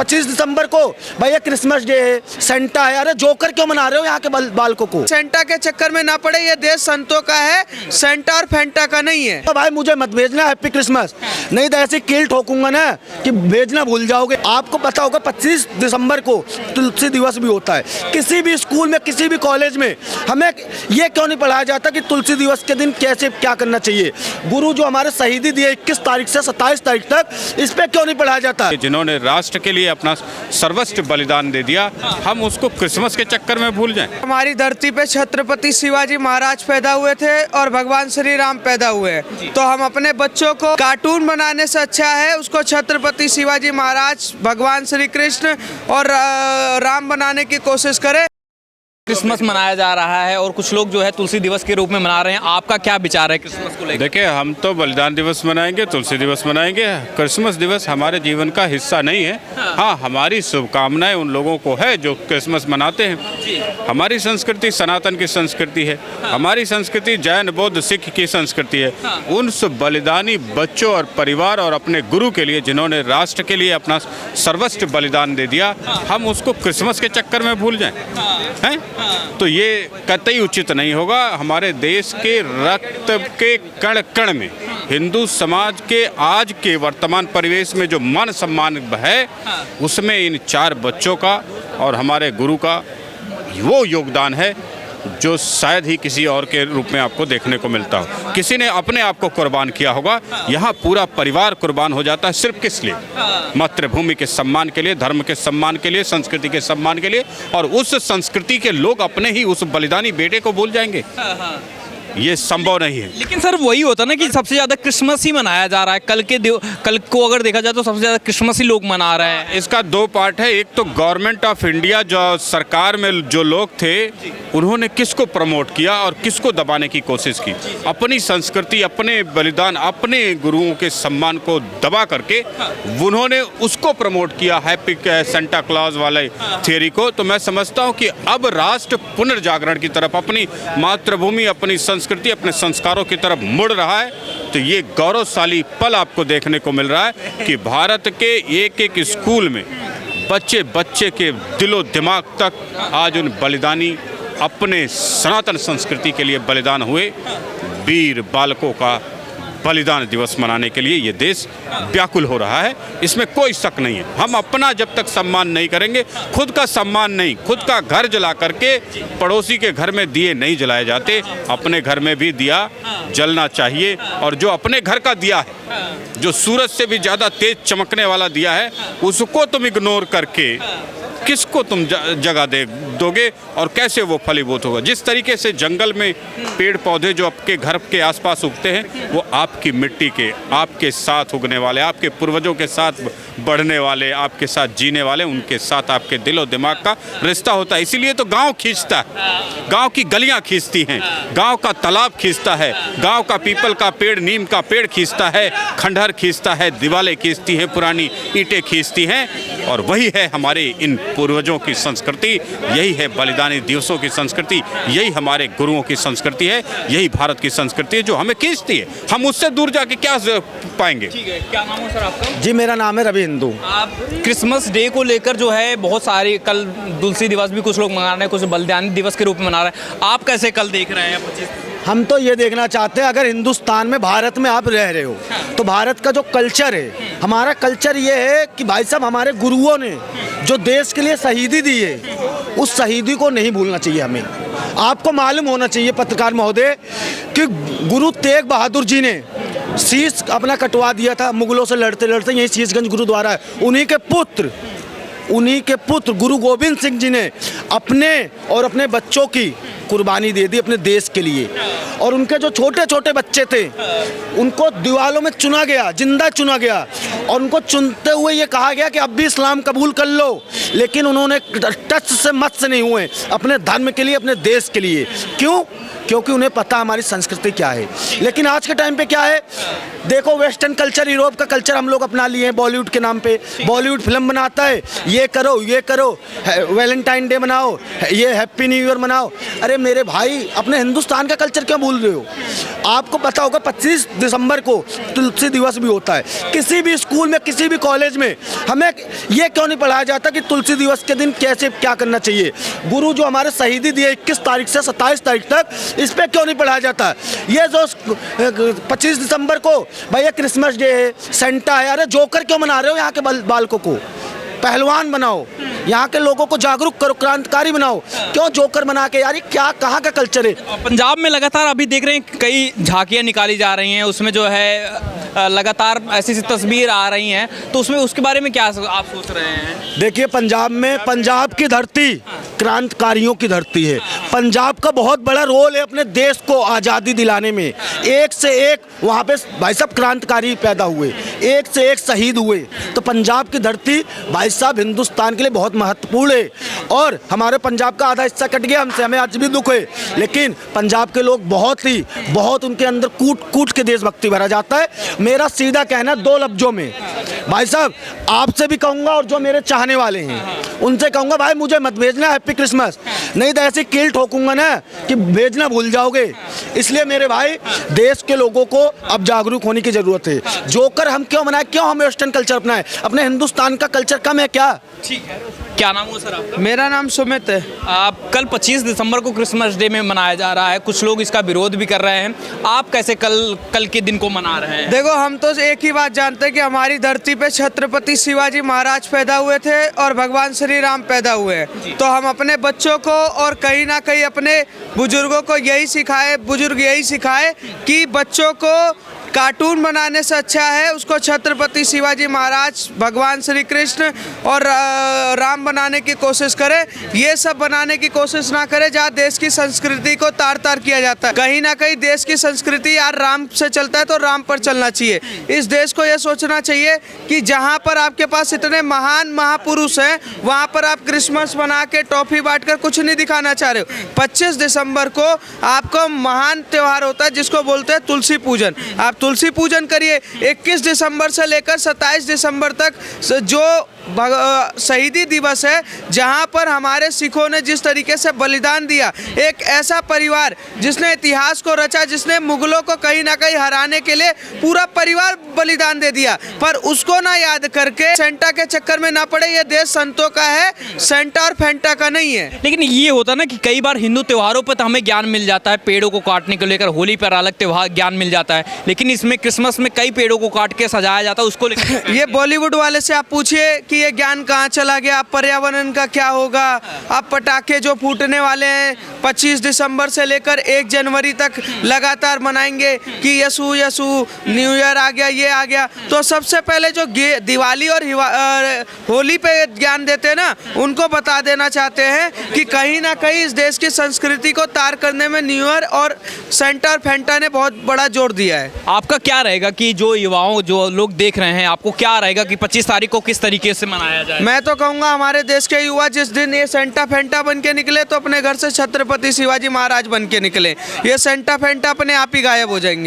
25 दिसंबर को भैया Christmas day है, सेंटा है, अरे जोकर क्यों मना रहे हो यहाँ के बालकों को? सेंटा के चक्कर में ना पड़े, ये देश संतों का है, सेंटा और फेंटा का नहीं है। तो भाई मुझे मत भेजना हैप्पी क्रिसमस, नहीं तो ऐसे कील ठोकूंगा ना कि भेजना भूल जाओगे। आपको पता होगा 25 दिसंबर को तुलसी दिवस भी होता है। किसी भी स्कूल में, किसी भी कॉलेज में हमें ये क्यों नहीं पढ़ाया जाता कि तुलसी दिवस के दिन कैसे क्या करना चाहिए? गुरु जो हमारे शहीदी दिए 21 तारीख से 27 तारीख तक, इस पे क्यों नहीं पढ़ाया जाता? जिन्होंने राष्ट्र के लिए अपना सर्वस्व बलिदान दे दिया, हम उसको क्रिसमस के चक्कर में भूल जाएं। हमारी धरती पे छत्रपति शिवाजी महाराज पैदा हुए थे और भगवान श्री राम पैदा हुए, तो हम अपने बच्चों को कार्टून बनाने से अच्छा है उसको छत्रपति शिवाजी महाराज, भगवान श्री कृष्ण और राम बनाने की कोशिश करें। क्रिसमस मनाया जा रहा है और कुछ लोग जो है तुलसी दिवस के रूप में मना रहे हैं, आपका क्या विचार है क्रिसमस को लेकर? देखिए, हम तो बलिदान दिवस मनाएंगे, तुलसी दिवस मनाएंगे, क्रिसमस दिवस हमारे जीवन का हिस्सा नहीं है। हाँ, हमारी शुभकामनाएं उन लोगों को है जो क्रिसमस मनाते हैं। हमारी संस्कृति सनातन की संस्कृति है, हमारी संस्कृति जैन बौद्ध सिख की संस्कृति है। उन बलिदानी बच्चों और परिवार और अपने गुरु के लिए, जिन्होंने राष्ट्र के लिए अपना सर्वस्व बलिदान दे दिया, हम उसको क्रिसमस के चक्कर में भूल जाएं, हैं? तो ये कतई उचित नहीं होगा। हमारे देश के रक्त के कण कण में, हिंदू समाज के आज के वर्तमान परिवेश में जो मान सम्मान है, उसमें इन 4 बच्चों का और हमारे गुरु का वो योगदान है जो शायद ही किसी और के रूप में आपको देखने को मिलता हो। किसी ने अपने आप को कुर्बान किया होगा, यहाँ पूरा परिवार कुर्बान हो जाता है। सिर्फ किस लिए? मातृभूमि के सम्मान के लिए, धर्म के सम्मान के लिए, संस्कृति के सम्मान के लिए। और उस संस्कृति के लोग अपने ही उस बलिदानी बेटे को भूल जाएंगे, ये संभव नहीं है। लेकिन सर वही होता ना कि सबसे ज़्यादा क्रिसमस ही मनाया जा रहा है। कल को अगर देखा जाए तो सबसे ज़्यादा क्रिसमस ही लोग मना रहे हैं। इसका 2 पार्ट है। एक तो गवर्नमेंट ऑफ इंडिया, जो सरकार में जो लोग थे, उन्होंने किसको प्रमोट किया और किसको दबाने की कोशिश की? अपनी संस्कृति, अपने बलिदान, अपने गुरुओं के सम्मान को दबा करके उन्होंने उसको प्रमोट किया, हैप्पी सेंटा क्लॉज वाले थियरी को। तो मैं समझता हूँ कि अब राष्ट्र पुनर्जागरण की तरफ, अपनी मातृभूमि, अपनी संस्कृति, अपने संस्कारों की तरफ मुड़ रहा है। तो ये गौरवशाली पल आपको देखने को मिल रहा है कि भारत के एक एक स्कूल में बच्चे बच्चे के दिलो दिमाग तक आज उन बलिदानी, अपने सनातन संस्कृति के लिए बलिदान हुए वीर बालकों का बलिदान दिवस मनाने के लिए ये देश व्याकुल हो रहा है। इसमें कोई शक नहीं है। हम अपना जब तक सम्मान नहीं करेंगे, खुद का सम्मान नहीं, खुद का घर जला करके पड़ोसी के घर में दिए नहीं जलाए जाते। अपने घर में भी दिया जलना चाहिए। और जो अपने घर का दिया है, जो सूरज से भी ज़्यादा तेज चमकने वाला दिया है, उसको तुम इग्नोर करके किसको तुम जगह दोगे और कैसे वो फलीभूत होगा? जिस तरीके से जंगल में पेड़ पौधे जो आपके घर के आसपास उगते हैं, वो आपकी मिट्टी के, आपके साथ उगने वाले, आपके पूर्वजों के साथ बढ़ने वाले, आपके साथ जीने वाले, उनके साथ आपके दिलो दिमाग का रिश्ता होता है। इसीलिए तो गांव खींचता है, गांव की गलियां खींचती हैं, गांव का तालाब खींचता है, गांव का पीपल का पेड़, नीम का पेड़ खींचता है, खंडहर खींचता है, दीवारें खींचती हैं, पुरानी ईंटें खींचती हैं। और वही है हमारे इन पूर्वजों की संस्कृति, यही है बलिदानी दिवसों की संस्कृति, यही हमारे गुरुओं की संस्कृति है, यही भारत की संस्कृति है जो हमें खींचती है। हम उससे दूर जाके क्या पाएंगे? ठीक है, क्या नाम है सर आपका? जी मेरा नाम है रवि हिंदू। आप क्रिसमस डे को लेकर जो है बहुत सारे, कल तुलसी दिवस भी कुछ लोग मना रहे हैं, कुछ बलिदानी दिवस के रूप में मना रहे हैं, आप कैसे कल देख रहे हैं? 25 हम तो ये देखना चाहते हैं, अगर हिंदुस्तान में, भारत में आप रह रहे हो, तो भारत का जो कल्चर है, हमारा कल्चर ये है कि भाई साहब हमारे गुरुओं ने जो देश के लिए शहीदी दी है, उस शहीदी को नहीं भूलना चाहिए हमें। आपको मालूम होना चाहिए पत्रकार महोदय कि गुरु तेग बहादुर जी ने शीश अपना कटवा दिया था मुगलों से लड़ते लड़ते, यही शीशगंज गुरुद्वारा है। उन्हीं के पुत्र गुरु गोविंद सिंह जी ने अपने और अपने बच्चों की कुर्बानी दे दी अपने देश के लिए। और उनके जो छोटे छोटे बच्चे थे, उनको दीवालों में चुना गया, जिंदा चुना गया, और उनको चुनते हुए ये कहा गया कि अब भी इस्लाम कबूल कर लो। लेकिन उन्होंने टच से मत से नहीं हुए अपने धर्म के लिए, अपने देश के लिए। क्यों? क्योंकि उन्हें पता हमारी संस्कृति क्या है। लेकिन आज के टाइम पे क्या है, देखो वेस्टर्न कल्चर, यूरोप का कल्चर हम लोग अपना लिए हैं बॉलीवुड के नाम पे। बॉलीवुड फिल्म बनाता है, ये करो, वैलेंटाइन डे मनाओ, ये हैप्पी न्यू ईयर मनाओ। अरे मेरे भाई अपने हिंदुस्तान का कल्चर क्यों भूल रहे हो? आपको पता होगा 25 दिसंबर को तुलसी दिवस भी होता है। किसी भी स्कूल में, किसी भी कॉलेज में हमें ये क्यों नहीं पढ़ाया जाता कि तुलसी दिवस के दिन कैसे क्या करना चाहिए? गुरु जो हमारे शहीदी दिए 21 तारीख से 27 तारीख तक, इस पर क्यों नहीं पढ़ाया जाता? ये जो 25 दिसंबर को भाई ये क्रिसमस डे है, सेंटा है, अरे जोकर क्यों मना रहे हो? यहाँ के बालकों को पहलवान बनाओ, यहाँ के लोगों को जागरूक करो, क्रांतिकारी बनाओ। क्यों जोकर बना के? यार ये क्या, कहाँ का कल्चर है? पंजाब में लगातार अभी देख रहे हैं कई झांकियां निकाली जा रही हैं, उसमें जो है लगातार ऐसी ऐसी तस्वीर आ रही हैं, तो उसमें उसके बारे में क्या आप सोच रहे हैं? देखिए पंजाब में, पंजाब की धरती क्रांतिकारियों की धरती है। पंजाब का बहुत बड़ा रोल है अपने देश को आज़ादी दिलाने में। एक से एक वहाँ पे भाई साहब क्रांतिकारी पैदा हुए, एक से एक शहीद हुए। तो पंजाब की धरती भाई साहब हिंदुस्तान के लिए बहुत महत्वपूर्ण है। और हमारे पंजाब का आधा हिस्सा कट गया हमसे, हमें आज भी दुख है, लेकिन पंजाब के लोग बहुत उनके अंदर कूट के देशभक्ति भरा जाता है। मेरा सीधा कहना 2 लफ्जों में भाई साहब, आपसे भी कहूँगा और जो मेरे चाहने वाले हैं उनसे कहूँगा, भाई मुझे मत भेजना हैप्पी क्रिसमस, नहीं तो ऐसी कील ठोकूंगा ना कि भेजना भूल जाओगे। इसलिए मेरे भाई, देश के लोगों को अब जागरूक होने की ज़रूरत है। जोकर हम क्यों मनाएं? क्यों हम वेस्टर्न कल्चर अपनाएं? अपने हिंदुस्तान का कल्चर कम है क्या? ठीक है, क्या नाम हुआ सर आपका? मेरा नाम सुमित है। आप कल 25 दिसंबर को क्रिसमस डे में मनाया जा रहा है, कुछ लोग इसका विरोध भी कर रहे हैं, आप कैसे कल के दिन को मना रहे हैं? देखो, हम तो एक ही बात जानते हैं कि हमारी धरती पे छत्रपति शिवाजी महाराज पैदा हुए थे और भगवान श्री राम पैदा हुए हैं। तो हम अपने बच्चों को और कहीं ना कहीं अपने बुजुर्गों को बुजुर्ग यही सिखाए कि बच्चों को कार्टून बनाने से अच्छा है उसको छत्रपति शिवाजी महाराज, भगवान श्री कृष्ण और राम बनाने की कोशिश करें। ये सब बनाने की कोशिश ना करें जहाँ देश की संस्कृति को तार तार किया जाता है। कहीं ना कहीं देश की संस्कृति यार राम से चलता है तो राम पर चलना चाहिए। इस देश को ये सोचना चाहिए कि जहाँ पर आपके पास इतने महान महापुरुष हैं, वहाँ पर आप क्रिसमस बना के टॉफी बांट कर कुछ नहीं दिखाना चाह रहे हो। 25 दिसंबर को आपका महान त्यौहार होता है जिसको बोलते हैं तुलसी पूजन। आप तुलसी पूजन करिए। 21 दिसंबर से लेकर 27 दिसंबर तक जो शहीदी दिवस है, जहां पर हमारे सिखों ने जिस तरीके से बलिदान दिया, एक ऐसा परिवार जिसने इतिहास को रचा, जिसने मुगलों को कहीं ना कहीं हराने के लिए पूरा परिवार बलिदान दे दिया, पर उसको ना याद करके सेंटा के चक्कर में ना पड़े। ये देश संतों का है, सेंटा और फेंटा का नहीं है। लेकिन ये होता ना कि कई बार हिंदू त्योहारों पर तो हमें ज्ञान मिल जाता है, पेड़ों को काटने को लेकर, होली पर अलग त्योहार ज्ञान मिल जाता है, लेकिन इसमें क्रिसमस में कई पेड़ों को काट के सजाया जाता है, उसको लेकर ये बॉलीवुड वाले से आप पूछिए कि ये ज्ञान कहाँ चला गया, पर्यावरण का क्या होगा। अब पटाखे जो फूटने वाले हैं 25 दिसंबर से लेकर 1 जनवरी तक लगातार मनाएंगे कि यसु यसु न्यू ईयर आ गया, ये आ गया। तो सबसे पहले जो दिवाली और होली पे ज्ञान देते हैं ना, उनको बता देना चाहते हैं कि कहीं ना कहीं इस देश की संस्कृति को तार करने में न्यू ईयर और सेंटा और फेंटा ने बहुत बड़ा जोर दिया है। आपका क्या रहेगा कि जो युवाओं, जो लोग देख रहे हैं, आपको क्या रहेगा कि 25 तारीख को किस तरीके से मनाया जाए? मैं तो कहूँगा हमारे देश के युवा जिस दिन ये सेंटा फेंटा बन के निकले तो अपने घर से छत्रपति शिवाजी महाराज बन के निकले। ये सेंटा फेंटा अपने आप ही गायब हो जाएंगे।